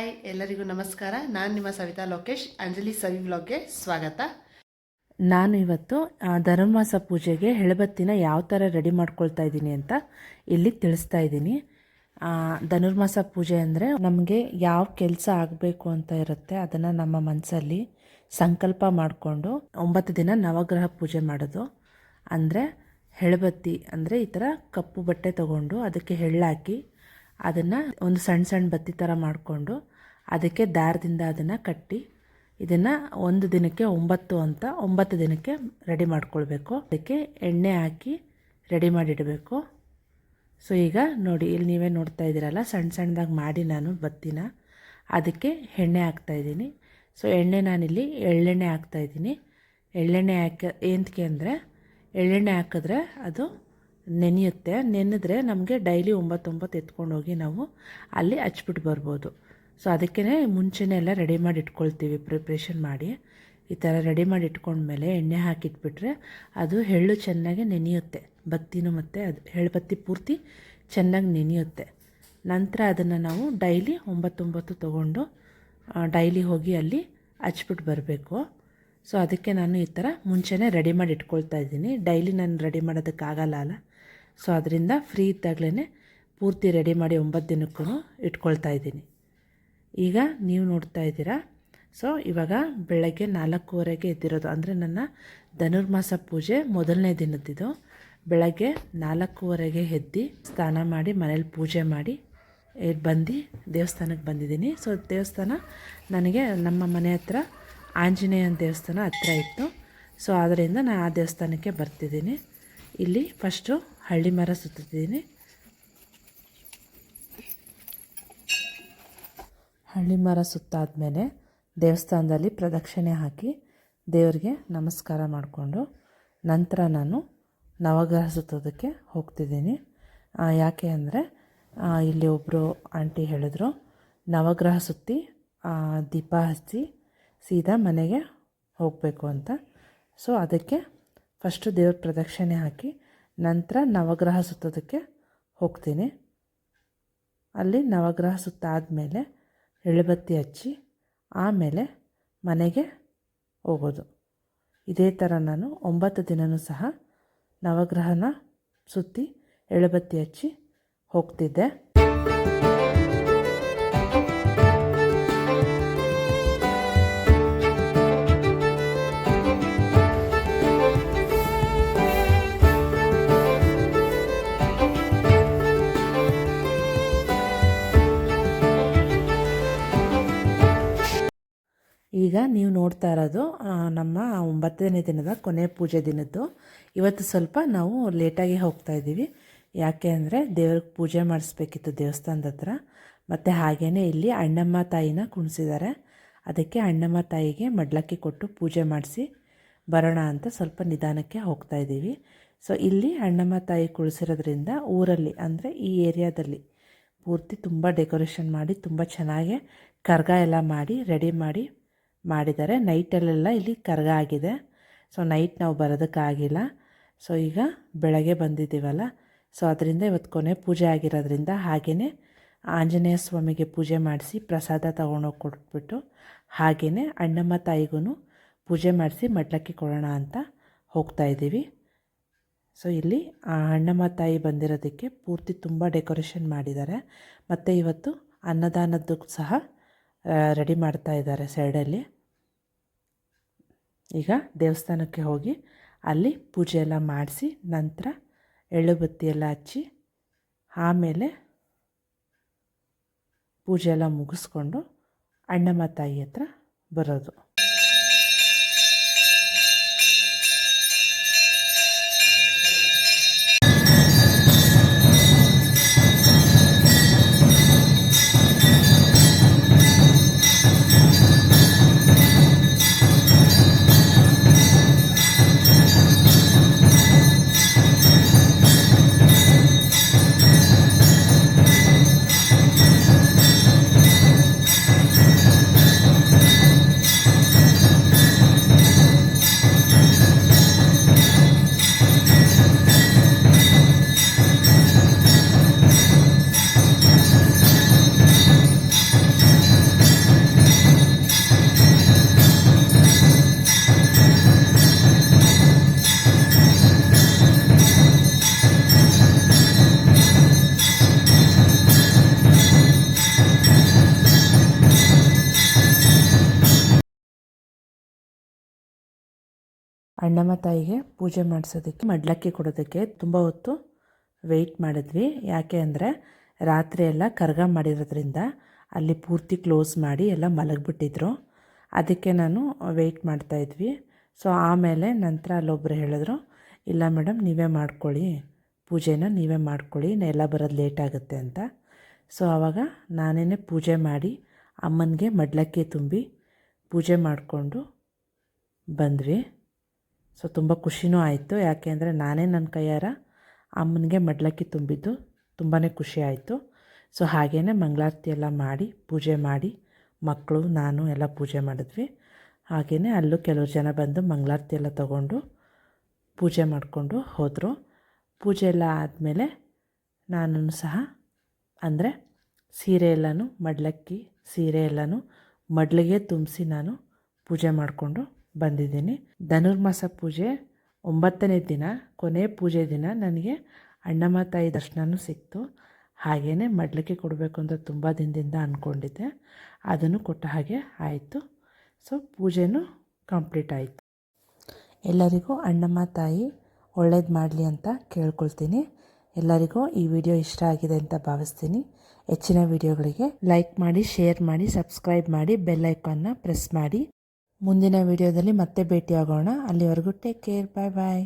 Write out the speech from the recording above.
Hi ಎಲ್ಲರಿಗೂ ನಮಸ್ಕಾರ. ನಾನು ನಿಮ್ಮ ಸವಿತಾ ಲೋಕೇಶ್. ಅಂಜಲಿ ಸವಿ ವ್ಲಾಗ್ಗೆ ಸ್ವಾಗತ. ನಾನು ಇವತ್ತು ಧನುರ್ಮಾಸ ಪೂಜೆಗೆ ಎಳಬತ್ತಿನ ಯಾವ ಥರ ರೆಡಿ ಮಾಡ್ಕೊಳ್ತಾ ಇದ್ದೀನಿ ಅಂತ ಇಲ್ಲಿ ತಿಳಿಸ್ತಾ ಇದ್ದೀನಿ. ಧನುರ್ಮಾಸ ಪೂಜೆ ಅಂದರೆ ನಮಗೆ ಯಾವ ಕೆಲಸ ಆಗಬೇಕು ಅಂತ ಇರುತ್ತೆ ಅದನ್ನು ನಮ್ಮ ಮನಸ್ಸಲ್ಲಿ ಸಂಕಲ್ಪ ಮಾಡಿಕೊಂಡು 9 ದಿನ ನವಗ್ರಹ ಪೂಜೆ ಮಾಡೋದು. ಅಂದರೆ ಎಳಬತ್ತಿ ಅಂದರೆ ಈ ಥರ ಕಪ್ಪು ಬಟ್ಟೆ ತೊಗೊಂಡು ಅದಕ್ಕೆ ಎಳ್ಳಾಕಿ ಅದನ್ನು ಒಂದು ಸಣ್ಣ ಸಣ್ಣ ಬತ್ತಿ ಥರ ಮಾಡಿಕೊಂಡು ಅದಕ್ಕೆ ದಾರದಿಂದ ಅದನ್ನು ಕಟ್ಟಿ ಇದನ್ನು 1 ದಿನಕ್ಕೆ 9 ಅಂತ 9 ದಿನಕ್ಕೆ ರೆಡಿ ಮಾಡ್ಕೊಳ್ಬೇಕು. ಅದಕ್ಕೆ ಎಣ್ಣೆ ಹಾಕಿ ರೆಡಿ ಮಾಡಿಡಬೇಕು. ಸೊ ಈಗ ನೋಡಿ, ಇಲ್ಲಿ ನೀವೇ ನೋಡ್ತಾ ಇದ್ದೀರಲ್ಲ, ಸಣ್ಣ ಸಣ್ಣದಾಗಿ ಮಾಡಿ ನಾನು ಬತ್ತಿನ ಅದಕ್ಕೆ ಎಣ್ಣೆ ಹಾಕ್ತಾಯಿದ್ದೀನಿ. ಸೊ ಎಣ್ಣೆ ನಾನಿಲ್ಲಿ ಎಳ್ಳೆಣ್ಣೆ ಹಾಕ್ತಾಯಿದ್ದೀನಿ. ಎಳ್ಳೆಣ್ಣೆ ಏನಕ್ಕೆ ಅಂದರೆ ಎಳ್ಳೆಣ್ಣೆ ಹಾಕಿದ್ರೆ ಅದು ನೆನೆಯುತ್ತೆ. ನೆನೆದ್ರೆ ನಮಗೆ ಡೈಲಿ 9 ಎತ್ಕೊಂಡು ಹೋಗಿ ನಾವು ಅಲ್ಲಿ ಹಚ್ಬಿಟ್ಟು ಬರ್ಬೋದು. ಸೊ ಅದಕ್ಕೇ ಮುಂಚೆನೇ ಎಲ್ಲ ರೆಡಿ ಮಾಡಿ ಇಟ್ಕೊಳ್ತೀವಿ, ಪ್ರಿಪ್ರೇಷನ್ ಮಾಡಿ. ಈ ಥರ ರೆಡಿ ಮಾಡಿ ಇಟ್ಕೊಂಡ್ಮೇಲೆ ಎಣ್ಣೆ ಹಾಕಿಟ್ಬಿಟ್ರೆ ಅದು ಎಳ್ಳು ಚೆನ್ನಾಗಿ ನೆನೆಯುತ್ತೆ. ಬತ್ತಿನೂ ಮತ್ತು ಅದು ಎಳ್ಬತ್ತಿ ಪೂರ್ತಿ ಚೆನ್ನಾಗಿ ನೆನೆಯುತ್ತೆ. ನಂತರ ಅದನ್ನು ನಾವು ಡೈಲಿ 9 ತೊಗೊಂಡು ಡೈಲಿ ಹೋಗಿ ಅಲ್ಲಿ ಹಚ್ಬಿಟ್ಟು ಬರಬೇಕು. ಸೊ ಅದಕ್ಕೆ ನಾನು ಈ ಥರ ಮುಂಚೆನೇ ರೆಡಿ ಮಾಡಿ ಇಟ್ಕೊಳ್ತಾ ಇದ್ದೀನಿ. ಡೈಲಿ ನಾನು ರೆಡಿ ಮಾಡೋದಕ್ಕಾಗಲ್ಲ ಅಲ್ಲ. ಸೊ ಅದರಿಂದ ಫ್ರೀ ಇದ್ದಾಗಲೇ ಪೂರ್ತಿ ರೆಡಿ ಮಾಡಿ 9 ದಿನಕ್ಕೂ ಇಟ್ಕೊಳ್ತಾ ಇದ್ದೀನಿ. ಈಗ ನೀವು ನೋಡ್ತಾ ಇದ್ದೀರಾ. ಸೊ ಇವಾಗ ಬೆಳಗ್ಗೆ 4:15ಗೆ ಎದ್ದಿರೋದು. ಅಂದರೆ ನನ್ನ ಧನುರ್ಮಾಸ ಪೂಜೆ ಮೊದಲನೇ ದಿನದ್ದಿದು. ಬೆಳಗ್ಗೆ 4:15ಗೆ ಎದ್ದು ಸ್ನಾನ ಮಾಡಿ ಮನೇಲಿ ಪೂಜೆ ಮಾಡಿ ಬಂದು ದೇವಸ್ಥಾನಕ್ಕೆ ಬಂದಿದ್ದೀನಿ. ಸೊ ದೇವಸ್ಥಾನ ನನಗೆ ನಮ್ಮ ಮನೆ ಹತ್ರ ಆಂಜನೇಯನ ದೇವಸ್ಥಾನ ಹತ್ರ ಇತ್ತು. ಸೊ ಆದ್ದರಿಂದ ನಾನು ಆ ದೇವಸ್ಥಾನಕ್ಕೆ ಬರ್ತಿದ್ದೀನಿ. ಇಲ್ಲಿ ಫಸ್ಟು ಹಳ್ಳಿ ಮರ ಸುತ್ತಿದ್ದೀನಿ. ಹಳ್ಳಿ ಮರ ಸುತ್ತಾದಮೇಲೆ ದೇವಸ್ಥಾನದಲ್ಲಿ ಪ್ರದಕ್ಷಿಣೆ ಹಾಕಿ ದೇವರಿಗೆ ನಮಸ್ಕಾರ ಮಾಡಿಕೊಂಡು ನಂತರ ನಾನು ನವಗ್ರಹ ಸುತ್ತೋದಕ್ಕೆ ಹೋಗ್ತಿದ್ದೀನಿ. ಯಾಕೆ ಅಂದರೆ ಇಲ್ಲಿ ಒಬ್ಬರು ಆಂಟಿ ಹೇಳಿದ್ರು, ನವಗ್ರಹ ಸುತ್ತಿ ದೀಪ ಹಚ್ಚಿ ಸೀದಾ ಮನೆಗೆ ಹೋಗಬೇಕು ಅಂತ. ಸೊ ಅದಕ್ಕೆ ಫಸ್ಟು ದೇವ್ರ ಪ್ರದಕ್ಷಿಣೆ ಹಾಕಿ ನಂತರ ನವಗ್ರಹ ಸುತ್ತೋದಕ್ಕೆ ಹೋಗ್ತೀನಿ. ಅಲ್ಲಿ ನವಗ್ರಹ ಸುತ್ತಾದಮೇಲೆ ಎಳಬತ್ತಿ ಹಚ್ಚಿ ಆಮೇಲೆ ಮನೆಗೆ ಹೋಗೋದು. ಇದೇ ಥರ ನಾನು 9 ದಿನವೂ ಸಹ ನವಗ್ರಹನ ಸುತ್ತಿ ಎಳಬತ್ತಿ ಹಚ್ಚಿ ಹೋಗ್ತಿದ್ದೆ. ಈಗ ನೀವು ನೋಡ್ತಾ ಇರೋದು ನಮ್ಮ 9ನೇ ದಿನದ ಕೊನೆ ಪೂಜೆ ದಿನದ್ದು. ಇವತ್ತು ಸ್ವಲ್ಪ ನಾವು ಲೇಟಾಗಿ ಹೋಗ್ತಾ ಇದ್ದೀವಿ. ಯಾಕೆ ಅಂದರೆ ದೇವ್ರಿಗೆ ಪೂಜೆ ಮಾಡಿಸ್ಬೇಕಿತ್ತು ದೇವಸ್ಥಾನದ ಹತ್ರ. ಮತ್ತು ಹಾಗೆಯೇ ಇಲ್ಲಿ ಅಣ್ಣಮ್ಮ ತಾಯಿನ ಕುಣಿಸಿದ್ದಾರೆ. ಅದಕ್ಕೆ ಅಣ್ಣಮ್ಮ ತಾಯಿಗೆ ಮಡ್ಲಕ್ಕಿ ಕೊಟ್ಟು ಪೂಜೆ ಮಾಡಿಸಿ ಬರೋಣ ಅಂತ ಸ್ವಲ್ಪ ನಿಧಾನಕ್ಕೆ ಹೋಗ್ತಾ ಇದ್ದೀವಿ. ಸೊ ಇಲ್ಲಿ ಅಣ್ಣಮ್ಮ ತಾಯಿ ಕುಳಿಸಿರೋದ್ರಿಂದ ಊರಲ್ಲಿ ಅಂದರೆ ಈ ಏರಿಯಾದಲ್ಲಿ ಪೂರ್ತಿ ತುಂಬ ಡೆಕೋರೇಷನ್ ಮಾಡಿ ತುಂಬ ಚೆನ್ನಾಗಿ ಕರ್ಗ ಎಲ್ಲ ಮಾಡಿ ರೆಡಿ ಮಾಡಿದ್ದಾರೆ. ನೈಟಲ್ಲೆಲ್ಲ ಇಲ್ಲಿ ಕರ್ಗ ಆಗಿದೆ. ಸೊ ನೈಟ್ ನಾವು ಬರೋದಕ್ಕಾಗಿಲ್ಲ. ಸೊ ಈಗ ಬೆಳಗ್ಗೆ ಬಂದಿದ್ದೀವಲ್ಲ, ಸೊ ಅದರಿಂದ ಇವತ್ತು ಕೊನೆ ಪೂಜೆ ಆಗಿರೋದ್ರಿಂದ ಹಾಗೆಯೇ ಆಂಜನೇಯ ಸ್ವಾಮಿಗೆ ಪೂಜೆ ಮಾಡಿಸಿ ಪ್ರಸಾದ ತೊಗೊಂಡೋಗಿ ಕೊಟ್ಬಿಟ್ಟು ಹಾಗೆಯೇ ಅಣ್ಣಮ್ಮ ತಾಯಿಗೂ ಪೂಜೆ ಮಾಡಿಸಿ ಮಡ್ಲಕ್ಕಿ ಕೊಡೋಣ ಅಂತ ಹೋಗ್ತಾಯಿದ್ದೀವಿ. ಸೊ ಇಲ್ಲಿ ಅಣ್ಣಮ್ಮ ತಾಯಿ ಬಂದಿರೋದಕ್ಕೆ ಪೂರ್ತಿ ತುಂಬ ಡೆಕೋರೇಷನ್ ಮಾಡಿದ್ದಾರೆ. ಮತ್ತು ಇವತ್ತು ಅನ್ನದಾನದ್ದಕ್ಕೂ ಸಹ ರೆಡಿ ಮಾಡ್ತಾ ಇದ್ದಾರೆ ಸೈಡಲ್ಲಿ. ಈಗ ದೇವಸ್ಥಾನಕ್ಕೆ ಹೋಗಿ ಅಲ್ಲಿ ಪೂಜೆ ಎಲ್ಲ ಮಾಡಿಸಿ ನಂತರ ಎಳ್ಳು ಬತ್ತಿ ಎಲ್ಲ ಹಚ್ಚಿ ಆಮೇಲೆ ಪೂಜೆ ಎಲ್ಲ ಮುಗಿಸ್ಕೊಂಡು ಅಣ್ಣಮ್ಮ ತಾಯಿ ಹತ್ರ ಬರೋದು. ಅಣ್ಣಮ್ಮ ತಾಯಿಗೆ ಪೂಜೆ ಮಾಡಿಸೋದಕ್ಕೆ ಮಡ್ಲಕ್ಕಿ ಕೊಡೋದಕ್ಕೆ ತುಂಬ ಹೊತ್ತು ವೆಯ್ಟ್ ಮಾಡಿದ್ವಿ. ಯಾಕೆ ಅಂದರೆ ರಾತ್ರಿ ಎಲ್ಲ ಕರ್ಗ ಮಾಡಿರೋದ್ರಿಂದ ಅಲ್ಲಿ ಪೂರ್ತಿ ಕ್ಲೋಸ್ ಮಾಡಿ ಎಲ್ಲ ಮಲಗಿಬಿಟ್ಟಿದ್ರು. ಅದಕ್ಕೆ ನಾನು ವೆಯ್ಟ್ ಮಾಡ್ತಾಯಿದ್ವಿ. ಸೊ ಆಮೇಲೆ ನಂತರ ಅಲ್ಲೊಬ್ಬರು ಹೇಳಿದ್ರು, ಇಲ್ಲ ಮೇಡಮ್ ನೀವೇ ಮಾಡ್ಕೊಳ್ಳಿ, ಪೂಜೆನ ನೀವೇ ಮಾಡ್ಕೊಳ್ಳಿ, ಎಲ್ಲ ಬರೋದು ಲೇಟ್ ಆಗುತ್ತೆ ಅಂತ. ಸೊ ಆವಾಗ ನಾನೇ ಪೂಜೆ ಮಾಡಿ ಅಮ್ಮನಿಗೆ ಮಡ್ಲಕ್ಕಿ ತುಂಬಿ ಪೂಜೆ ಮಾಡಿಕೊಂಡು ಬಂದ್ವಿ. ಸೊ ತುಂಬ ಖುಷಿನೂ ಆಯಿತು. ಯಾಕೆ ಅಂದರೆ ನಾನೇ ನನ್ನ ಕೈಯಾರ ಅಮ್ಮನಿಗೆ ಮಡ್ಲಕ್ಕಿ ತುಂಬಿದ್ದು ತುಂಬಾ ಖುಷಿ ಆಯಿತು. ಸೊ ಹಾಗೇ ಮಂಗಳಾರತಿ ಎಲ್ಲ ಮಾಡಿ ಪೂಜೆ ಮಾಡಿ ಮಕ್ಕಳು ನಾನು ಎಲ್ಲ ಪೂಜೆ ಮಾಡಿದ್ವಿ. ಹಾಗೆಯೇ ಅಲ್ಲೂ ಕೆಲವು ಜನ ಬಂದು ಮಂಗಳಾರತಿ ಎಲ್ಲ ತಗೊಂಡು ಪೂಜೆ ಮಾಡಿಕೊಂಡು ಹೋದರು. ಪೂಜೆ ಎಲ್ಲ ಆದಮೇಲೆ ನಾನು ಸಹ ಅಂದರೆ ಸೀರೆ ಎಲ್ಲನೂ ಮಡ್ಲಕ್ಕಿ ಸೀರೆ ಎಲ್ಲನೂ ಮಡ್ಲಿಗೆ ತುಂಬಿಸಿ ನಾನು ಪೂಜೆ ಮಾಡಿಕೊಂಡು ಬಂದಿದ್ದೀನಿ. ಧನುರ್ಮಾಸ ಪೂಜೆ 9ನೇ ದಿನ ಕೊನೆ ಪೂಜೆ ದಿನ ನನಗೆ ಅಣ್ಣಮ್ಮ ತಾಯಿ ದರ್ಶನವೂ ಸಿಕ್ತು. ಹಾಗೆಯೇ ಮಡ್ಲಕ್ಕಿ ಕೊಡಬೇಕು ಅಂತ ತುಂಬ ದಿನದಿಂದ ಅಂದ್ಕೊಂಡಿದ್ದೆ, ಅದನ್ನು ಕೊಟ್ಟ ಹಾಗೆ ಆಯಿತು. ಸೊ ಪೂಜೆನೂ ಕಂಪ್ಲೀಟ್ ಆಯಿತು. ಎಲ್ಲರಿಗೂ ಅಣ್ಣಮ್ಮ ತಾಯಿ ಒಳ್ಳೇದು ಮಾಡಲಿ ಅಂತ ಕೇಳ್ಕೊಳ್ತೀನಿ. ಎಲ್ಲರಿಗೂ ಈ ವಿಡಿಯೋ ಇಷ್ಟ ಆಗಿದೆ ಅಂತ ಭಾವಿಸ್ತೀನಿ. ಹೆಚ್ಚಿನ ವಿಡಿಯೋಗಳಿಗೆ ಲೈಕ್ ಮಾಡಿ, ಶೇರ್ ಮಾಡಿ, ಸಬ್ಸ್ಕ್ರೈಬ್ ಮಾಡಿ, ಬೆಲ್ ಐಕಾನ್ನ ಪ್ರೆಸ್ ಮಾಡಿ. ಮುಂದಿನ ವಿಡಿಯೋದಲ್ಲಿ ಮತ್ತೆ ಭೇಟಿಯಾಗೋಣ. ಅಲ್ಲಿವರೆಗೂ ಟೇಕ್ ಕೇರ್, ಬಾಯ್ ಬಾಯ್.